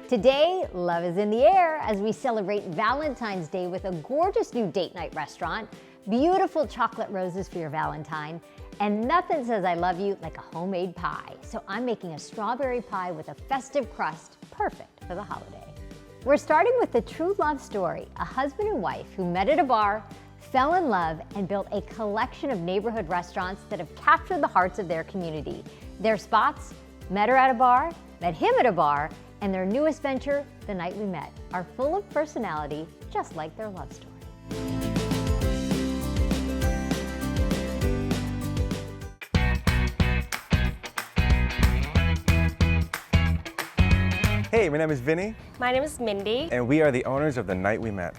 Today, love is in the air as we celebrate Valentine's Day with a gorgeous new date night restaurant, beautiful chocolate roses for your Valentine, and nothing says I love you like a homemade pie. So I'm making a strawberry pie with a festive crust, perfect for the holiday. We're starting with the true love story, a husband and wife who met at a bar, fell in love, and built a collection of neighborhood restaurants that have captured the hearts of their community. Their spots, met her at a bar, met him at a bar, and their newest venture, The Night We Met, are full of personality, just like their love story. Hey, my name is Vinny. My name is Mindy. And we are the owners of The Night We Met.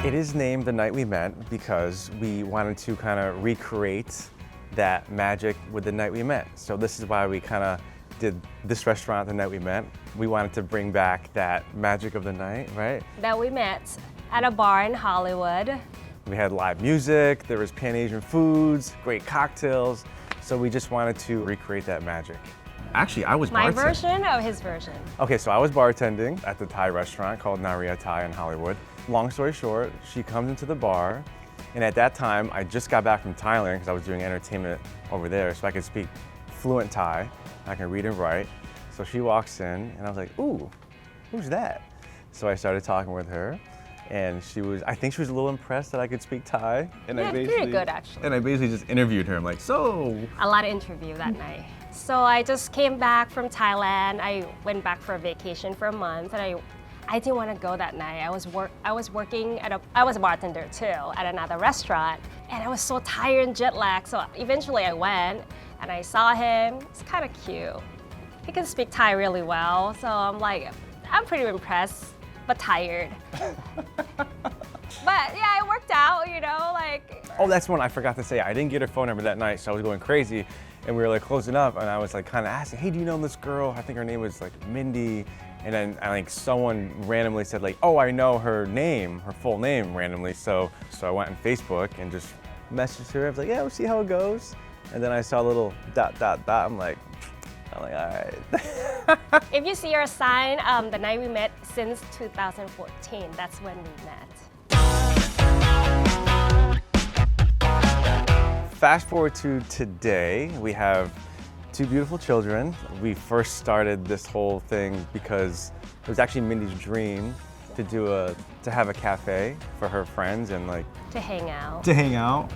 It is named The Night We Met because we wanted to kind of recreate that magic with The Night We Met. So this is why we kind of did this restaurant, The Night We Met. We wanted to bring back that magic of the night, right? That we met at a bar in Hollywood. We had live music, there was Pan-Asian foods, great cocktails. So we just wanted to recreate that magic. Actually, I was My bartending. version or his version? Okay, so I was bartending at the Thai restaurant called Naria Thai in Hollywood. Long story short, she comes into the bar, and at that time, I just got back from Thailand because I was doing entertainment over there, so I could speak fluent Thai. I can read and write. So she walks in, and I was like, ooh, who's that? So I started talking with her, and I think she was a little impressed that I could speak Thai. And Yeah, pretty good actually. And I basically just interviewed her. I'm like, so? A lot of interview that night. So I just came back from Thailand. I went back for a vacation for a month, and I didn't want to go that night. I was working I was a bartender too at another restaurant, and I was so tired and jet lagged. So eventually I went and I saw him. It's kind of cute. He can speak Thai really well, so I'm like, I'm pretty impressed, but tired. But yeah, it worked out, you know, like. Oh, that's one I forgot to say. I didn't get her phone number that night, so I was going crazy. And we were like closing up, and I was like kind of asking, hey, do you know this girl? I think her name was like Mindy. And then I think someone randomly said like, oh, I know her name, her full name randomly. So I went on Facebook and just messaged her. I was like, yeah, we'll see how it goes. And then I saw a little ... I'm like, all right. If you see our sign, The Night We Met since 2014, that's when we met. Fast forward to today, we have two beautiful children. We first started this whole thing because it was actually Mindy's dream to have a cafe for her friends and like To hang out. to hang out.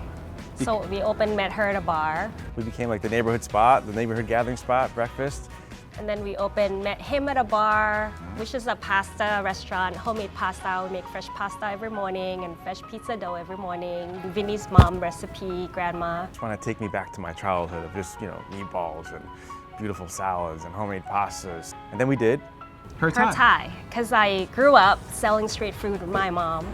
So we met her at a bar. We became like the neighborhood spot, the neighborhood gathering spot, breakfast. And then we met him at a bar, which is a pasta restaurant, homemade pasta. We make fresh pasta every morning and fresh pizza dough every morning. Vinny's mom recipe, grandma. Just want to take me back to my childhood of just, meatballs and beautiful salads and homemade pastas. And then we did her Thai, because I grew up selling street food with my mom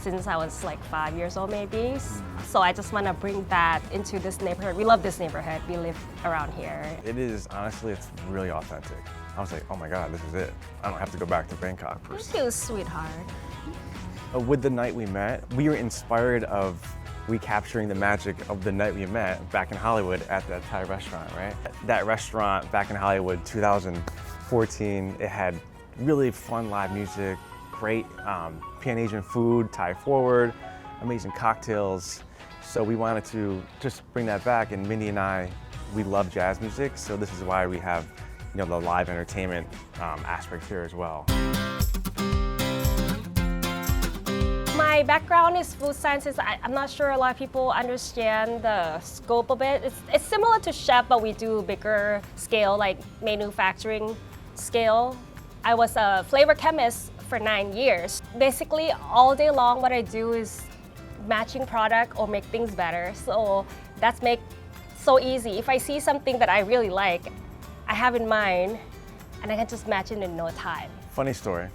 since I was like 5 years old maybe. So I just want to bring that into this neighborhood. We love this neighborhood. We live around here. It is, honestly, it's really authentic. I was like, oh my God, this is it. I don't have to go back to Bangkok. Thank you, sweetheart. With The Night We Met, we were inspired of recapturing the magic of The Night We Met back in Hollywood at that Thai restaurant, right? That restaurant back in Hollywood, 2014, it had really fun live music, great Pan-Asian food, Thai forward, amazing cocktails. So we wanted to just bring that back, and Mindy and I, we love jazz music, so this is why we have the live entertainment aspect here as well. My background is food sciences. I'm not sure a lot of people understand the scope of it. It's similar to chef, but we do bigger scale, like manufacturing scale. I was a flavor chemist for 9 years. Basically, all day long, what I do is matching product or make things better. So that's so easy. If I see something that I really like, I have in mind, and I can just match it in no time. Funny story.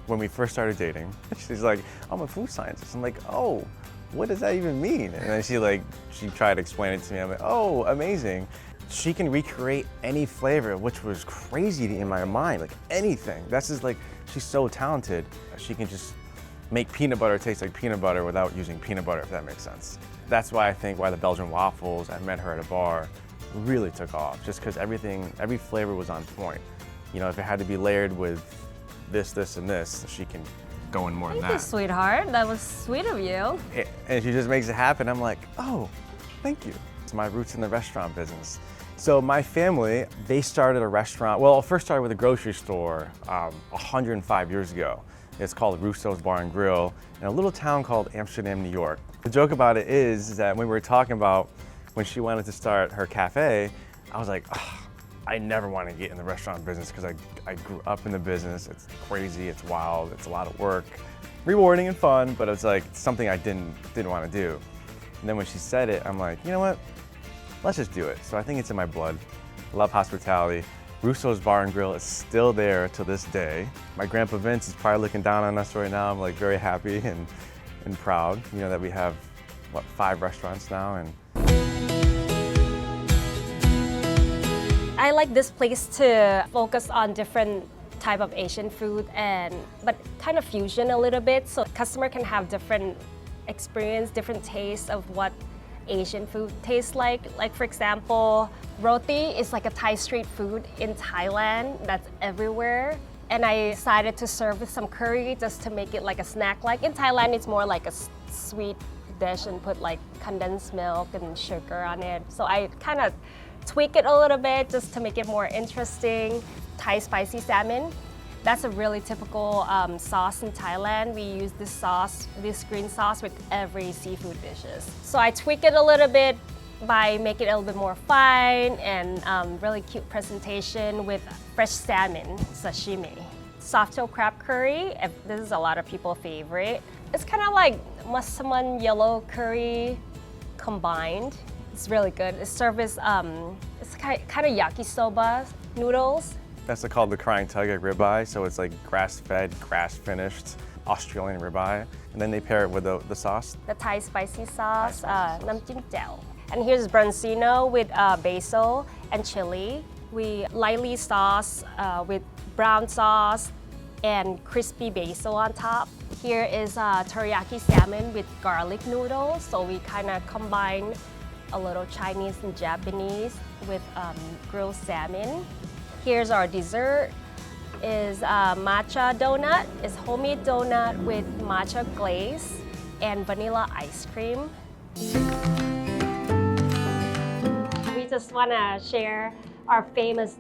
When we first started dating, she's like, I'm a food scientist. I'm like, oh, what does that even mean? And then she tried to explain it to me. I'm like, oh, amazing. She can recreate any flavor, which was crazy in my mind, like anything. That's just like, she's so talented. She can just make peanut butter taste like peanut butter without using peanut butter, if that makes sense. That's why I think why the Belgian waffles, I met her at a bar, really took off just because every flavor was on point. You know, if it had to be layered with this, and this, she can go in more than Thank you, that. sweetheart. That was sweet of you. And she just makes it happen. I'm like, oh, thank you. It's my roots in the restaurant business. So my family, they started a restaurant. Well, it first started with a grocery store 105 years ago. It's called Russo's Bar and Grill in a little town called Amsterdam, New York. The joke about it is that when we were talking about when she wanted to start her cafe, I was like, oh, I never want to get in the restaurant business because I grew up in the business. It's crazy, it's wild, it's a lot of work, rewarding and fun, but it's like something I didn't want to do. And then when she said it, I'm like, you know what? Let's just do it. So I think it's in my blood. I love hospitality. Russo's Bar and Grill is still there to this day. My grandpa Vince is probably looking down on us right now. I'm like very happy and proud, you know, that we have, what, 5 restaurants now. And I like this place to focus on different type of Asian food but kind of fusion a little bit so customer can have different experience, different tastes of what Asian food tastes like. Like for example, roti is like a Thai street food in Thailand that's everywhere. And I decided to serve with some curry just to make it like a snack. Like in Thailand, it's more like a sweet dish and put like condensed milk and sugar on it. So I kind of tweak it a little bit just to make it more interesting. Thai spicy salmon. That's a really typical sauce in Thailand. We use this sauce, this green sauce with every seafood dishes. So I tweak it a little bit by making it a little bit more fine and really cute presentation with fresh salmon sashimi. Soft-tail crab curry, this is a lot of people's favorite. It's kind of like massaman yellow curry combined. It's really good. It's served as, it's kind of yakisoba noodles. that's called the crying tiger ribeye. So it's like grass-fed, grass-finished Australian ribeye. And then they pair it with the sauce. The Thai spicy sauce, nam jim jiao. And here's branzino with basil and chili. We lightly sauce with brown sauce and crispy basil on top. Here is teriyaki salmon with garlic noodles. So we kind of combine a little Chinese and Japanese with grilled salmon. Here's our dessert. Is matcha donut. It's homemade donut with matcha glaze and vanilla ice cream. We just want to share our famous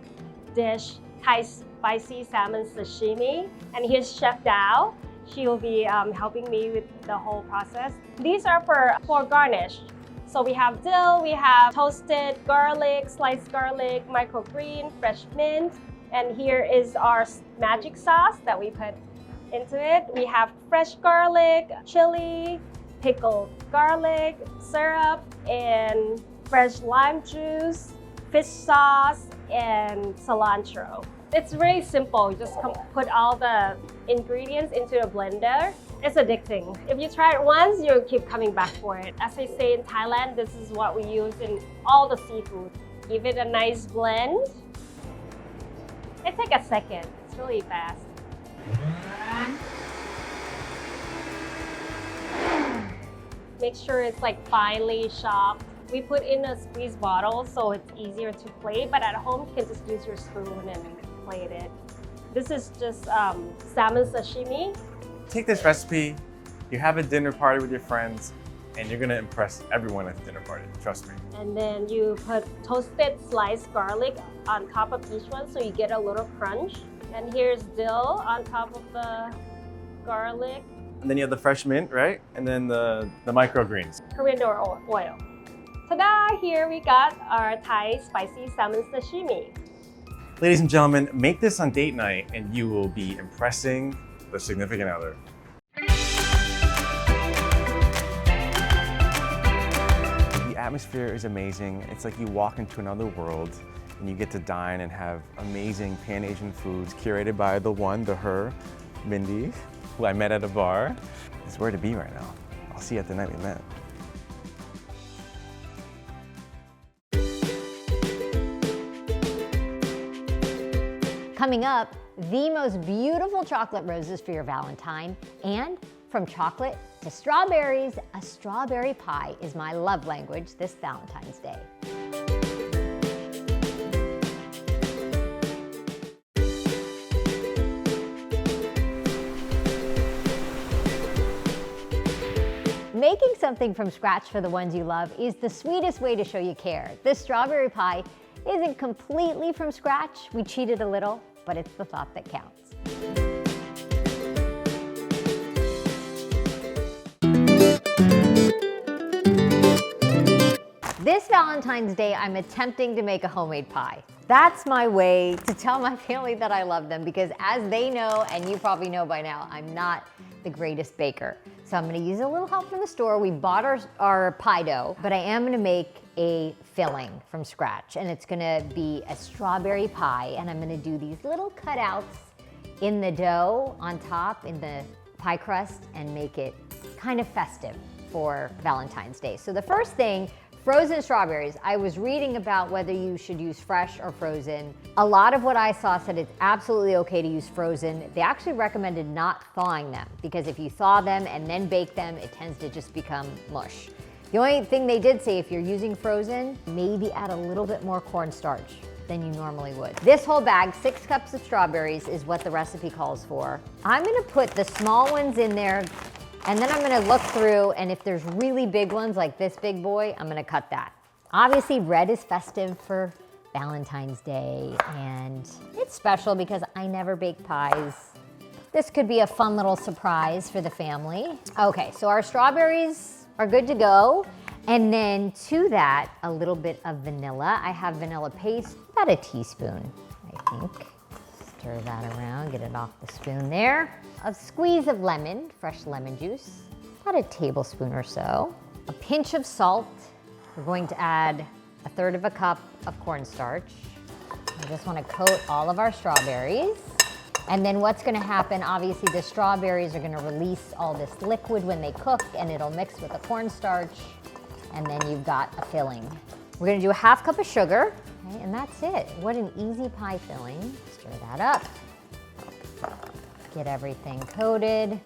dish, Thai spicy salmon sashimi. And here's Chef Dao. She will be helping me with the whole process. These are for garnish. So we have dill, we have toasted garlic, sliced garlic, microgreen, fresh mint. And here is our magic sauce that we put into it. We have fresh garlic, chili, pickled garlic, syrup, and fresh lime juice, fish sauce, and cilantro. It's really simple. You just put all the ingredients into a blender. It's addicting. If you try it once, you'll keep coming back for it. As I say in Thailand, this is what we use in all the seafood. Give it a nice blend. It takes a second. It's really fast. Make sure it's like finely chopped. We put in a squeeze bottle so it's easier to plate, but at home you can just use your spoon and plate it. This is just salmon sashimi. Take this recipe, you have a dinner party with your friends, and you're gonna impress everyone at the dinner party, trust me. And then you put toasted sliced garlic on top of each one so you get a little crunch. And here's dill on top of the garlic. And then you have the fresh mint, right? And then the microgreens. Coriander oil. Ta-da! Here we got our Thai spicy salmon sashimi. Ladies and gentlemen, make this on date night and you will be impressing the significant other. The atmosphere is amazing. It's like you walk into another world and you get to dine and have amazing Pan-Asian foods curated by the one, the her, Mindy, who I met at a bar. It's where to be right now. I'll see you at the night we met. Coming up, the most beautiful chocolate roses for your Valentine, and from chocolate to strawberries, a strawberry pie is my love language this Valentine's Day. making something from scratch for the ones you love is the sweetest way to show you care. This strawberry pie isn't completely from scratch. We cheated a little, but it's the thought that counts. This Valentine's Day, I'm attempting to make a homemade pie. That's my way to tell my family that I love them because as they know, and you probably know by now, I'm not the greatest baker. So I'm gonna use a little help from the store. We bought our pie dough, but I am gonna make a filling from scratch and it's gonna be a strawberry pie and I'm gonna do these little cutouts in the dough on top in the pie crust and make it kind of festive for Valentine's Day. So the first thing, frozen strawberries. I was reading about whether you should use fresh or frozen. A lot of what I saw said it's absolutely okay to use frozen. They actually recommended not thawing them because if you thaw them and then bake them, it tends to just become mush. The only thing they did say if you're using frozen, maybe add a little bit more cornstarch than you normally would. This whole bag, 6 cups of strawberries is what the recipe calls for. I'm gonna put the small ones in there and then I'm gonna look through, and if there's really big ones like this big boy, I'm gonna cut that. Obviously, red is festive for Valentine's Day, and it's special because I never bake pies. This could be a fun little surprise for the family. Okay, so our strawberries are good to go. And then to that, a little bit of vanilla. I have vanilla paste, about a teaspoon, I think. Stir that around, get it off the spoon there. A squeeze of lemon, fresh lemon juice, about a tablespoon or so. A pinch of salt. We're going to add 1/3 cup of cornstarch. I just want to coat all of our strawberries. And then what's going to happen, obviously the strawberries are going to release all this liquid when they cook and it'll mix with the cornstarch. And then you've got a filling. We're going to do 1/2 cup of sugar. Okay, and that's it. What an easy pie filling. Stir that up. Get everything coated.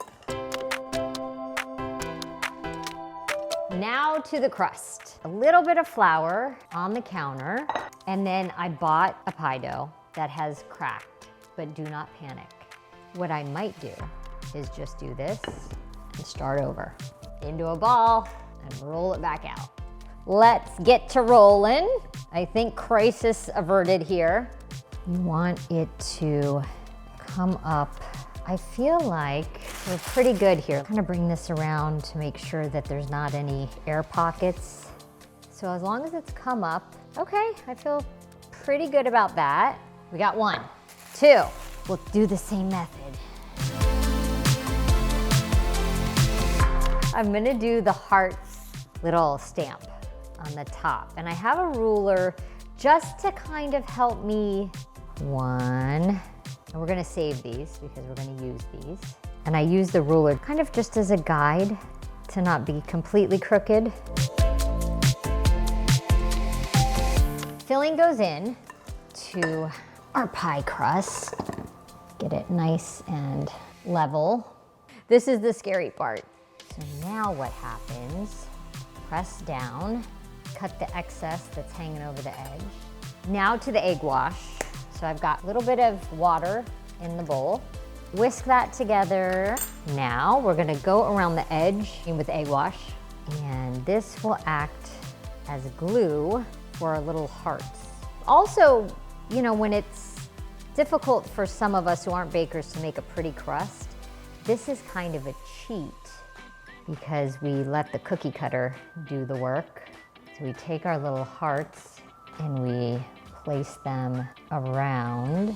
Now to the crust. A little bit of flour on the counter, and then I bought a pie dough that has cracked, but do not panic. What I might do is just do this and start over. Into a ball and roll it back out. Let's get to rolling. I think crisis averted here. You want it to come up. I feel like we're pretty good here. Kind of bring this around to make sure that there's not any air pockets. So as long as it's come up, okay, I feel pretty good about that. We got 1, 2. We'll do the same method. I'm gonna do the heart's little stamp on the top. And I have a ruler just to kind of help me. 1. And we're gonna save these because we're gonna use these. And I use the ruler kind of just as a guide to not be completely crooked. Filling goes in to our pie crust. Get it nice and level. This is the scary part. So now what happens, press down, cut the excess that's hanging over the edge. Now to the egg wash. So I've got a little bit of water in the bowl. Whisk that together. Now we're gonna go around the edge with egg wash, and this will act as glue for our little hearts. Also, you know, when it's difficult for some of us who aren't bakers to make a pretty crust, this is kind of a cheat because we let the cookie cutter do the work. So we take our little hearts and we place them around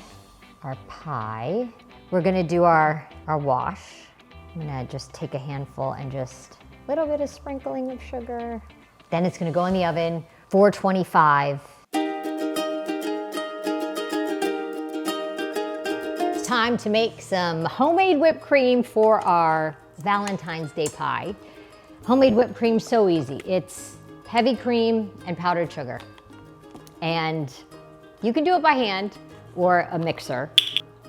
our pie. We're gonna do our wash. I'm gonna just take a handful and just a little bit of sprinkling of sugar. Then it's gonna go in the oven, 425. It's time to make some homemade whipped cream for our Valentine's Day pie. Homemade whipped cream, so easy. It's heavy cream and powdered sugar. And you can do it by hand or a mixer.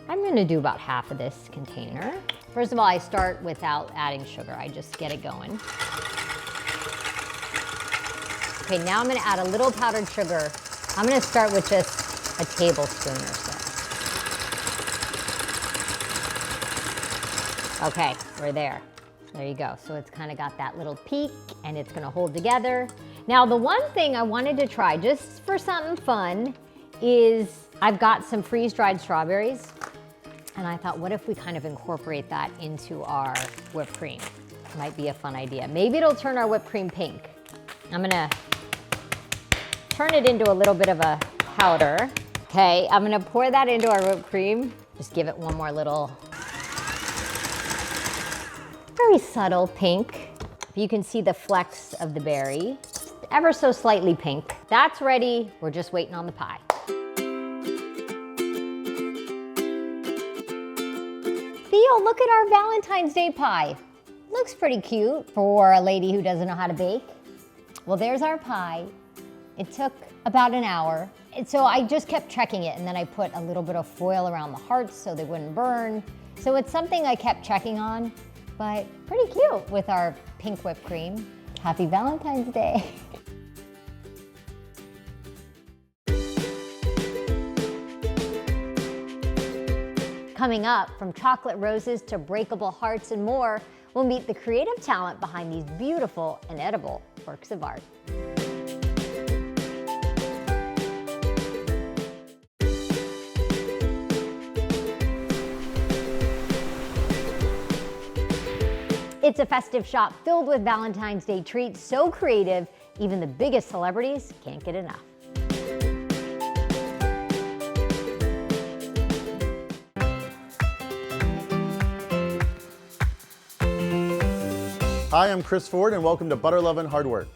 I'm gonna do about half of this container. First of all, I start without adding sugar. I just get it going. Okay, now I'm gonna add a little powdered sugar. I'm gonna start with just a tablespoon or so. Okay, we're there. There you go. So it's kind of got that little peak and it's gonna hold together. Now the one thing I wanted to try just for something fun is I've got some freeze-dried strawberries and I thought, what if we kind of incorporate that into our whipped cream? Might be a fun idea. Maybe it'll turn our whipped cream pink. I'm gonna turn it into a little bit of a powder. Okay, I'm gonna pour that into our whipped cream. Just give it one more little, very subtle pink. You can see the flecks of the berry, ever so slightly pink. That's ready, we're just waiting on the pie. Theo, look at our Valentine's Day pie. Looks pretty cute for a lady who doesn't know how to bake. Well, there's our pie. It took about an hour. And so I just kept checking it, and then I put a little bit of foil around the hearts so they wouldn't burn. So it's something I kept checking on, but pretty cute with our pink whipped cream. Happy Valentine's Day. Coming up, from chocolate roses to breakable hearts and more, we'll meet the creative talent behind these beautiful and edible works of art. It's a festive shop filled with Valentine's Day treats, so creative, even the biggest celebrities can't get enough. Hi, I'm Chris Ford, and welcome to Butter Love and Hardwork.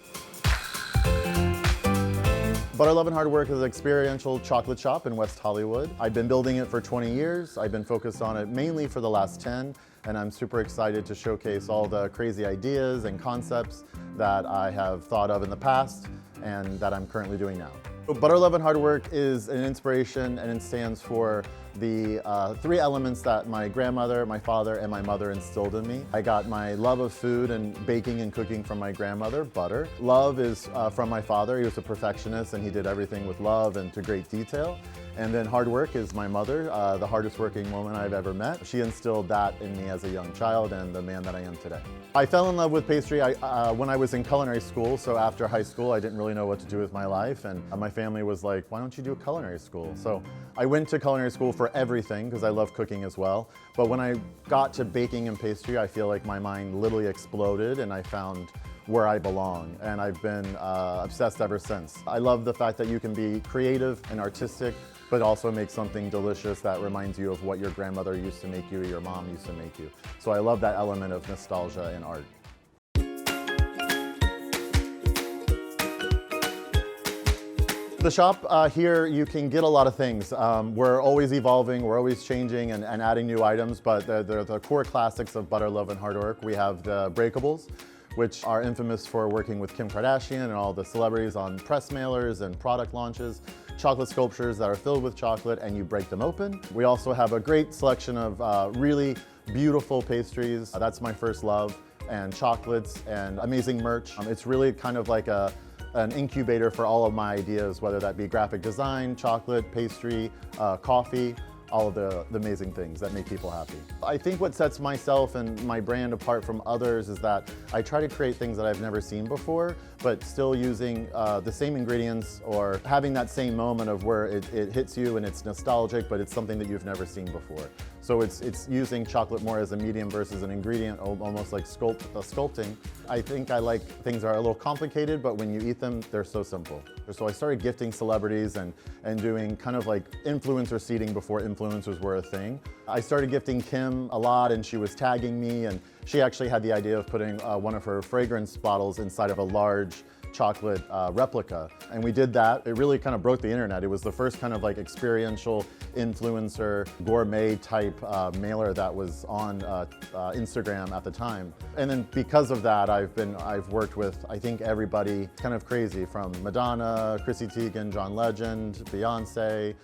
Butter Love and Hardwork is an experiential chocolate shop in West Hollywood. I've been building it for 20 years. I've been focused on it mainly for the last 10, and I'm super excited to showcase all the crazy ideas and concepts that I have thought of in the past and that I'm currently doing now. Butter Love and Hardwork is an inspiration, and it stands for the three elements that my grandmother, my father, and my mother instilled in me. I got my love of food and baking and cooking from my grandmother, butter. Love is from my father. He was a perfectionist and he did everything with love and to great detail. And then hard work is my mother, the hardest working woman I've ever met. She instilled that in me as a young child and the man that I am today. I fell in love with pastry when I was in culinary school, so after high school I didn't really know what to do with my life, and my family was like, why don't you do a culinary school? So I went to culinary school for everything because I love cooking as well, but when I got to baking and pastry, I feel like my mind literally exploded and I found where I belong, and I've been obsessed ever since. I love the fact that you can be creative and artistic, but also make something delicious that reminds you of what your grandmother used to make you or your mom used to make you. So I love that element of nostalgia in art. The shop here, you can get a lot of things. We're always evolving, we're always changing and adding new items, but they're the core classics of Butter Love and Hardwork. We have the breakables, which are infamous for working with Kim Kardashian and all the celebrities on press mailers and product launches. Chocolate sculptures that are filled with chocolate and you break them open. We also have a great selection of really beautiful pastries. That's my first love, and chocolates and amazing merch. It's really kind of like an incubator for all of my ideas, whether that be graphic design, chocolate, pastry, coffee, all of the amazing things that make people happy. I think what sets myself and my brand apart from others is that I try to create things that I've never seen before, but still using the same ingredients or having that same moment of where it hits you and it's nostalgic, but it's something that you've never seen before. So it's using chocolate more as a medium versus an ingredient, almost like sculpting. I think I like things that are a little complicated, but when you eat them, they're so simple. So I started gifting celebrities and doing kind of like influencer seeding before influencers were a thing. I started gifting Kim a lot, and she was tagging me, and she actually had the idea of putting one of her fragrance bottles inside of a large chocolate replica, and we did that. It really kind of broke the internet. It was the first kind of like experiential influencer gourmet type mailer that was on Instagram at the time. And then because of that, I've worked with, I think, everybody kind of crazy, from Madonna, Chrissy Teigen, John Legend, Beyonce.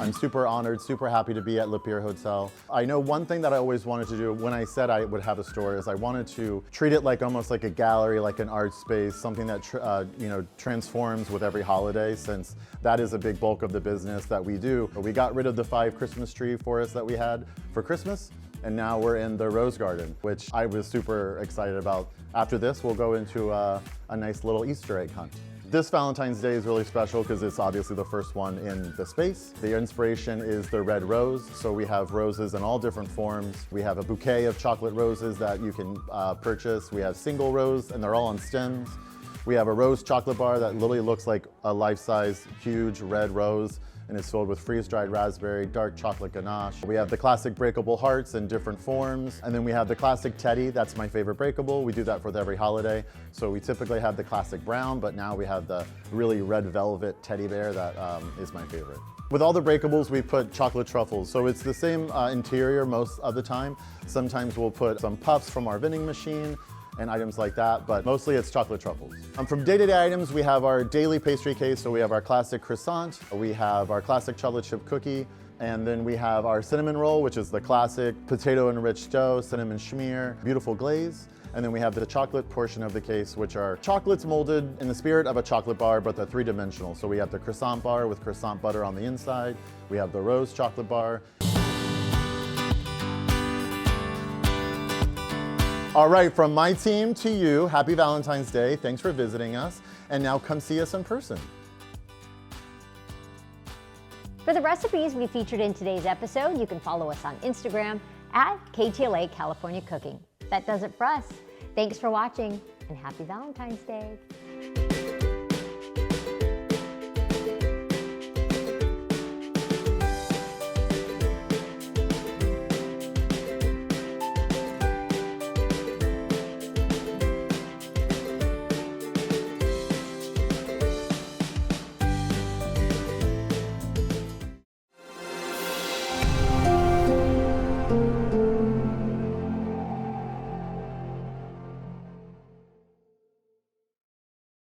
I'm I'm super honored, super happy to be at Le Pier Hotel. I know one thing that I always wanted to do when I said I would have a store is I wanted to treat it like almost like a gallery, like an art space, something that transforms with every holiday, since that is a big bulk of the business that we do. We got rid of the 5 Christmas tree forests that we had for Christmas, and now we're in the rose garden, which I was super excited about. After this, we'll go into a nice little Easter egg hunt. This Valentine's Day is really special because it's obviously the first one in the space. The inspiration is the red rose, so we have roses in all different forms. We have a bouquet of chocolate roses that you can purchase. We have single rose, and they're all on stems. We have a rose chocolate bar that literally looks like a life-size, huge red rose, and it's filled with freeze-dried raspberry, dark chocolate ganache. We have the classic breakable hearts in different forms, and then we have the classic teddy. That's my favorite breakable. We do that for every holiday. So we typically have the classic brown, but now we have the really red velvet teddy bear that is my favorite. With all the breakables, we put chocolate truffles. So it's the same interior most of the time. Sometimes we'll put some puffs from our vending machine and items like that, but mostly it's chocolate truffles. From day-to-day items, we have our daily pastry case, so we have our classic croissant, we have our classic chocolate chip cookie, and then we have our cinnamon roll, which is the classic potato-enriched dough, cinnamon schmear, beautiful glaze. And then we have the chocolate portion of the case, which are chocolates molded in the spirit of a chocolate bar, but they're 3-dimensional. So we have the croissant bar with croissant butter on the inside. We have the rose chocolate bar. All right, from my team to you, happy Valentine's Day. Thanks for visiting us. And now come see us in person. For the recipes we featured in today's episode, you can follow us on Instagram at KTLA California Cooking. That does it for us. Thanks for watching, and happy Valentine's Day.